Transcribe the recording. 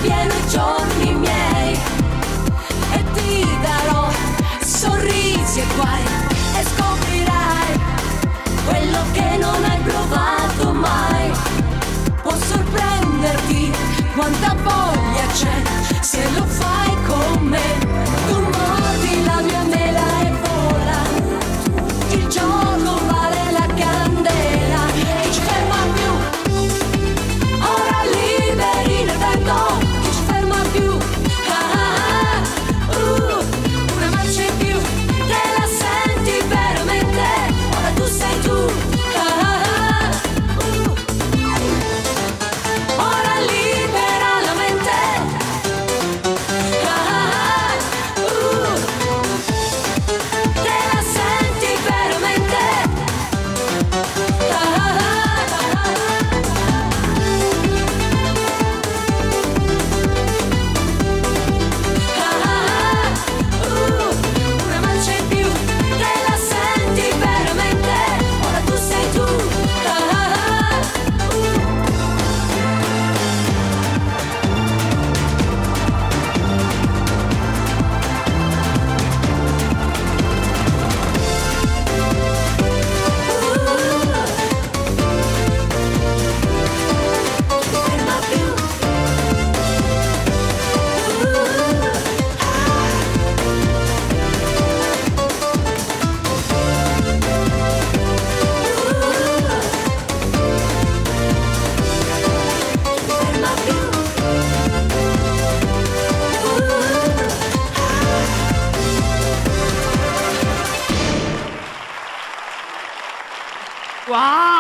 pieno i giorni miei e ti darò sorrisi e guai e scoprirai quello che non hai provato mai. Può sorprenderti quanta voglia c'è se lo fai con me. Tu mordi la mia mela e vola, il gioco vale la candela. Chi ci ferma più? Ora liberi nel vento. Chi ci ferma più? Una marcia in più, te la senti veramente? Ora tu sei tu. Ora libera la mente. Te la senti veramente? Una marcia in più, te la senti veramente? Ora tu sei tu. Ferma più. Ferma più. Wow!